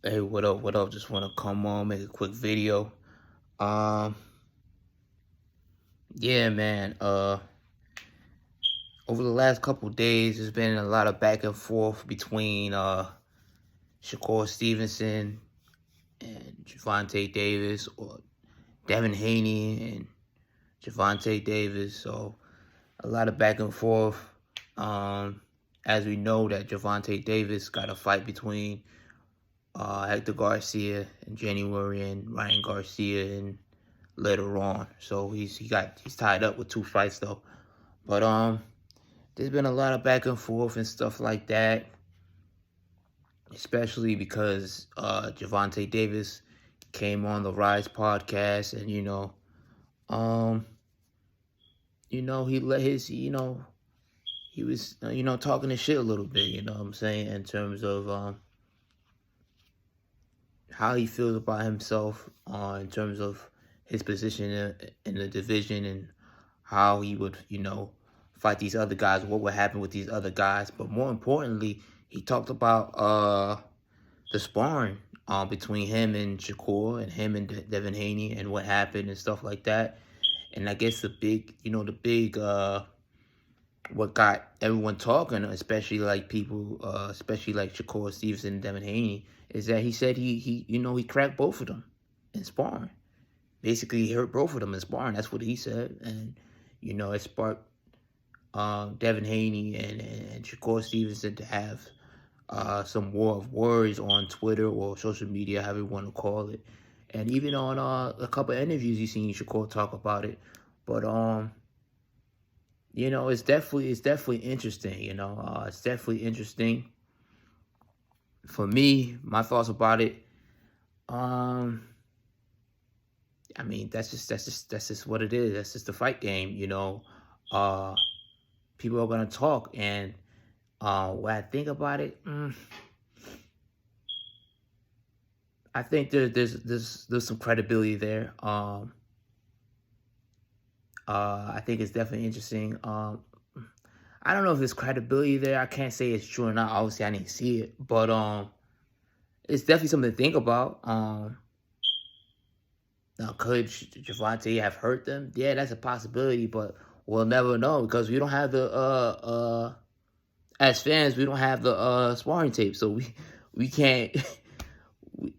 Hey, what up? What up? Just want to come on, make a quick video. Um, yeah, man. Over the last couple days, there's been a lot of back and forth between Shakur Stevenson and Javante Davis, or Devin Haney and Javante Davis. So a lot of back and forth. Um, as we know that Javante Davis got a fight between Hector Garcia in January and Ryan Garcia in later on. So he's tied up with 2 fights though. But there's been a lot of back and forth and stuff like that, especially because Javante Davis came on the Rise podcast, and um he let his he was talking his shit a little bit, you know what I'm saying, in terms of how he feels about himself, in terms of his position in the division, and how he would, fight these other guys, what would happen with these other guys. But more importantly, he talked about the sparring between him and Shakur and him and Devin Haney and what happened and stuff like that. And I guess the big what got everyone talking, especially like people, especially like Shakur Stevenson and Devin Haney, is that he said he cracked both of them in sparring. Basically, he hurt both of them in sparring. That's what he said, and it sparked Devin Haney and Shakur Stevenson to have some war of words on Twitter or social media, however you want to call it, and even on a couple of interviews you seen Shakur talk about it. But it's definitely interesting. It's definitely interesting. For me, my thoughts about it. I mean, that's just what it is. That's just the fight game. People are gonna talk, and when I think about it, I think there's some credibility there. I think it's definitely interesting. I don't know if there's credibility there. I can't say it's true or not. Obviously, I didn't see it, but it's definitely something to think about. Now, could Javante have hurt them? Yeah, that's a possibility, but we'll never know because we don't have the as fans, we don't have the sparring tape, so we can't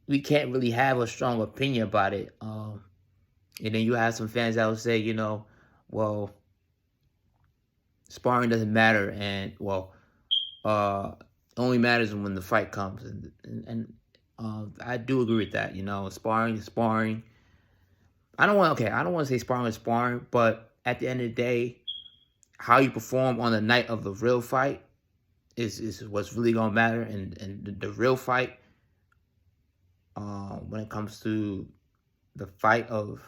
we can't really have a strong opinion about it. And then you have some fans that will say, well, sparring doesn't matter, and well, only matters when the fight comes, and I do agree with that. Sparring is sparring. I don't want to say sparring is sparring, but at the end of the day, how you perform on the night of the real fight is what's really gonna matter, and the real fight, when it comes to the fight of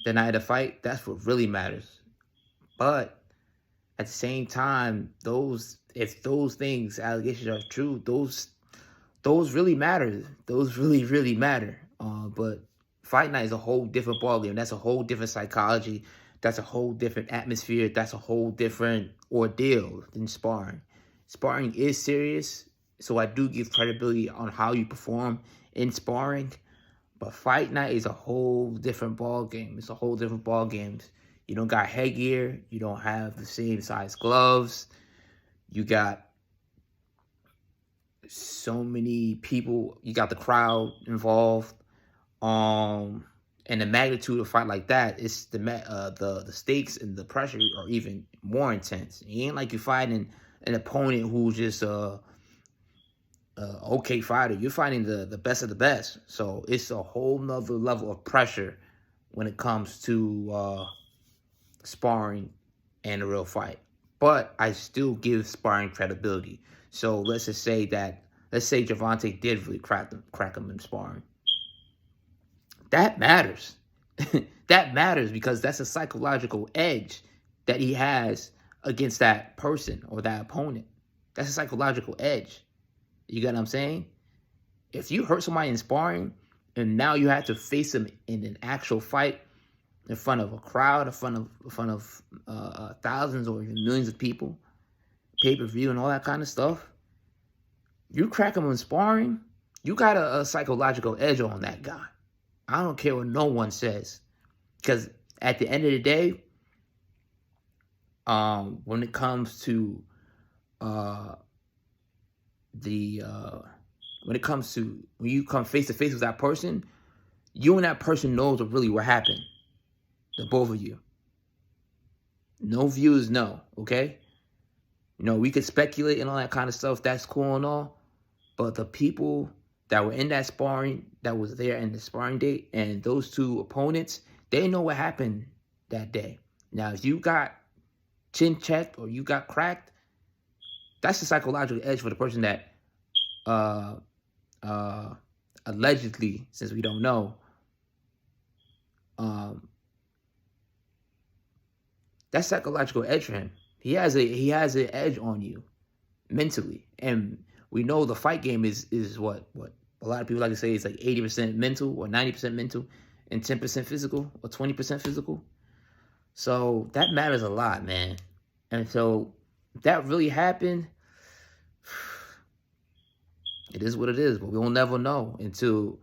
the night of the fight, that's what really matters. But at the same time, if those things allegations are true, those really matter. Those really matter. But fight night is a whole different ballgame. That's a whole different psychology. That's a whole different atmosphere. That's a whole different ordeal than sparring. Sparring is serious, so I do give credibility on how you perform in sparring. But fight night is a whole different ball game. It's a whole different ball game. You don't got headgear. You don't have the same size gloves. You got so many people. You got the crowd involved. And the magnitude of a fight like that, it's the stakes and the pressure are even more intense. It ain't like you're fighting an opponent who's just okay fighter. You're fighting the best of the best. So it's a whole nother level of pressure when it comes to sparring and a real fight. But I still give sparring credibility. So let's say Javante did really crack him in sparring. That matters. That matters because that's a psychological edge that he has against that person or that opponent. That's a psychological edge. You get what I'm saying? If you hurt somebody in sparring and now you have to face them in an actual fight in front of a crowd, in front of thousands or even millions of people, pay-per-view and all that kind of stuff, you crack them in sparring, You got a psychological edge on that guy. I don't care what no one says. Because at the end of the day, when it comes to when you come face to face with that person, you and that person knows what happened. The both of you. No views, no, okay? We could speculate and all that kind of stuff. That's cool and all. But the people that were in that sparring, that was there in the sparring date, and those two opponents, they know what happened that day. Now, if you got chin checked or you got cracked, that's the psychological edge for the person that allegedly, since we don't know, that's psychological edge for him. He has an edge on you mentally, and we know the fight game is what a lot of people like to say is like 80% mental or 90% mental and 10% physical or 20% physical. So that matters a lot, man. And so if that really happened, it is what it is. But we'll never know until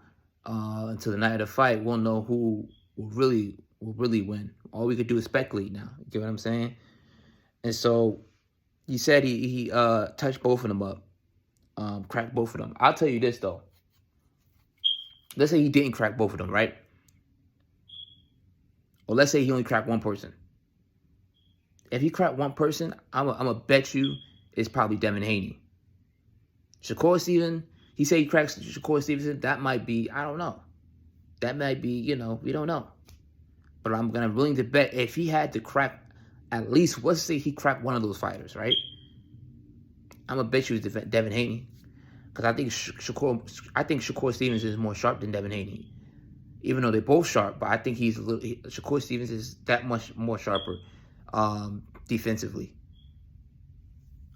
the night of the fight. We'll know who will really win. All we could do is speculate now. You get what I'm saying? And so he said he touched both of them up, cracked both of them. I'll tell you this though. Let's say he didn't crack both of them, right? Or let's say he only cracked one person. If he cracked one person, I'm gonna bet you it's probably Devin Haney. Shakur Stevenson, he said he cracks Shakur Stevenson. That might be, I don't know. That might be, we don't know. But I'm willing to bet if he had to crack at least, let's say he cracked one of those fighters, right? I'm gonna bet you it's Devin Haney, because I think Shakur Stevenson is more sharp than Devin Haney, even though they're both sharp. But I think Shakur Stevenson is that much more sharper defensively.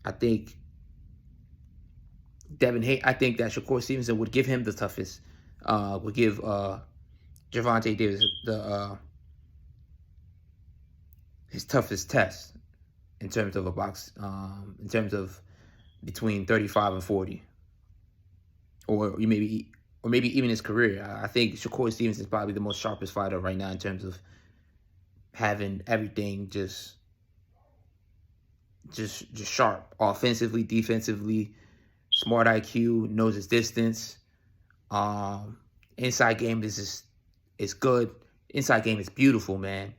I think that Shakur Stevenson would give him the toughest. Would give Gervonta Davis his toughest test in terms of a box, in terms of between 35 and 40, or maybe even his career. I think Shakur Stevenson is probably the most sharpest fighter right now in terms of having everything just sharp, offensively, defensively, smart IQ, knows his distance. Inside game is good. Inside game is beautiful, man.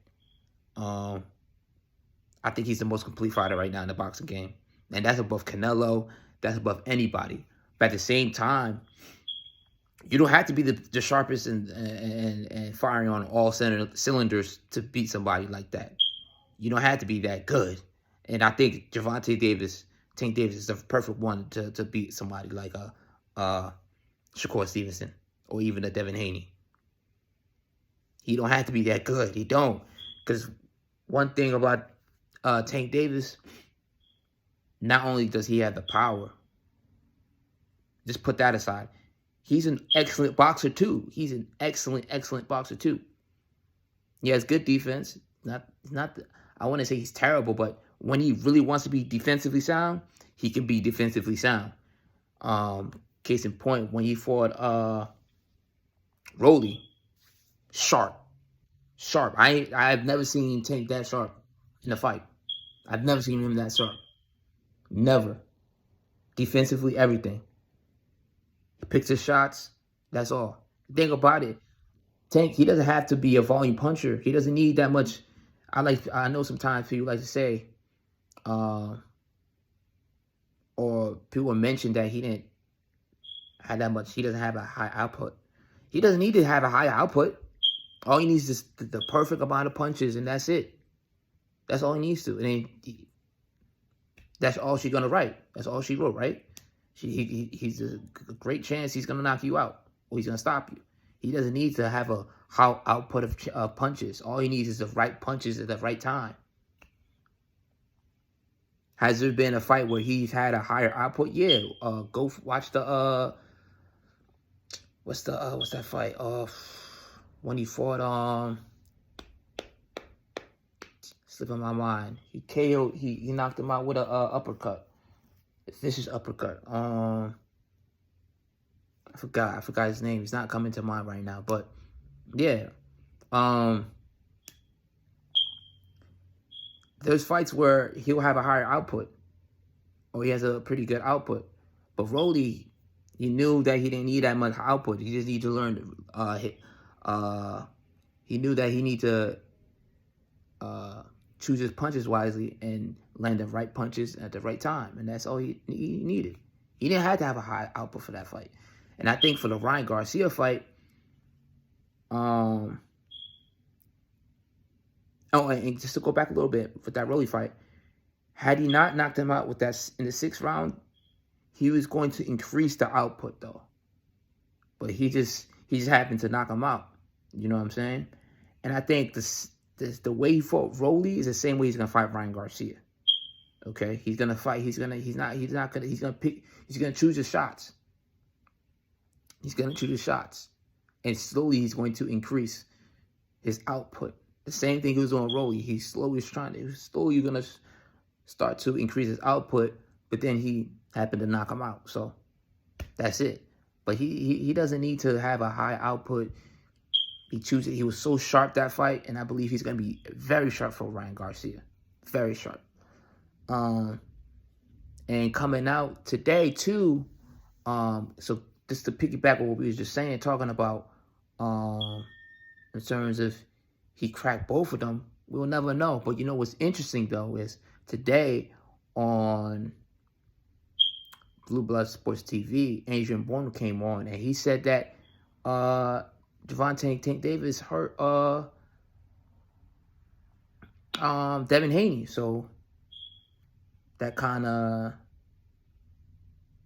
I think he's the most complete fighter right now in the boxing game. And that's above Canelo. That's above anybody. But at the same time, you don't have to be the sharpest and firing on all cylinders to beat somebody like that. You don't have to be that good. And I think Tank Davis is the perfect one to beat somebody like Shakur Stevenson or even a Devin Haney. He don't have to be that good. He don't. Because one thing about Tank Davis, not only does he have the power, just put that aside, he's an excellent boxer too. He's an excellent boxer too. He has good defense. I wouldn't say he's terrible, but when he really wants to be defensively sound, he can be defensively sound. Case in point, when he fought Rolly, sharp. I've never seen Tank that sharp in a fight. I've never seen him that sharp. Never. Defensively, everything. He picks his shots. That's all. Think about it. Tank, he doesn't have to be a volume puncher. He doesn't need that much. I know sometimes people like to say, or people mention that he didn't have that much. He doesn't have a high output. He doesn't need to have a high output. All he needs is the perfect amount of punches, and that's it. That's all he needs to. And that's all she's gonna write. That's all she wrote, right? He's a great chance he's gonna knock you out, or he's gonna stop you. He doesn't need to have a high output of punches. All he needs is the right punches at the right time. Has there been a fight where he's had a higher output? Yeah. Go watch the what's that fight? When he fought slipping my mind. He KO'd. He knocked him out with a uppercut. A vicious uppercut. I I forgot his name. He's not coming to mind right now. But yeah, there's fights where he'll have a higher output, or he has a pretty good output. But Rolly, he knew that he didn't need that much output. He just needed to learn. He knew that he needed to choose his punches wisely and land the right punches at the right time, and that's all he needed. He didn't have to have a high output for that fight. And I think for the Ryan Garcia fight, and just to go back a little bit with that Rolly fight, had he not knocked him out with that in the 6th round, he was going to increase the output though. But he just happened to knock him out. You know what I'm saying? And I think the way he fought Rolly is the same way he's gonna fight Ryan Garcia. Okay, he's gonna fight. He's gonna choose his shots. He's gonna choose his shots, and slowly he's going to increase his output. The same thing he was doing Rolly. He's slowly gonna start to increase his output, but then he happened to knock him out. So that's it. But he doesn't need to have a high output. He was so sharp that fight, and I believe he's gonna be very sharp for Ryan Garcia. Very sharp. And coming out today too, so just to piggyback on what we was just saying, talking about in terms of he cracked both of them, we'll never know. But you know what's interesting though is today on Blue Blood Sports TV, Adrien Broner came on and he said that Gervonta Tank Davis hurt Devin Haney. So that kind of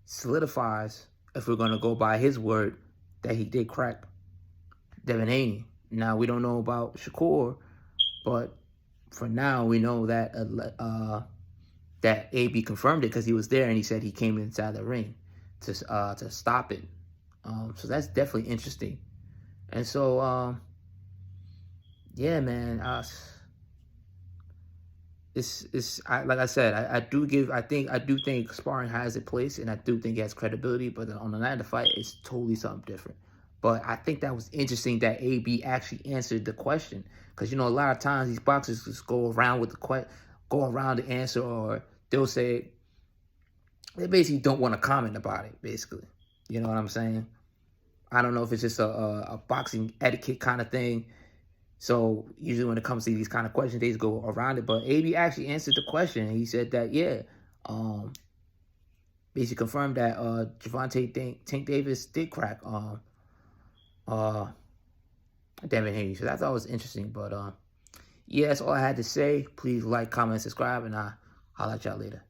solidifies, if we're going to go by his word, that he did crack Devin Haney. Now, we don't know about Shakur, but for now, we know that that AB confirmed it because he was there and he said he came inside the ring to stop it. So that's definitely interesting. And so, yeah, man, like I said, I do think sparring has a place, and I do think it has credibility. But on the night of the fight, it's totally something different. But I think that was interesting that AB actually answered the question, because you know a lot of times these boxers just go around the answer, or they'll say they basically don't want to comment about it. Basically, you know what I'm saying? I don't know if it's just a boxing etiquette kind of thing. So usually when it comes to these kind of questions, they just go around it. But AB actually answered the question. He said that, yeah, basically confirmed that Gervonta Tank Davis did crack Devin Haney. So that thought was interesting. But yeah, that's all I had to say. Please like, comment, subscribe, and I'll holler at y'all later.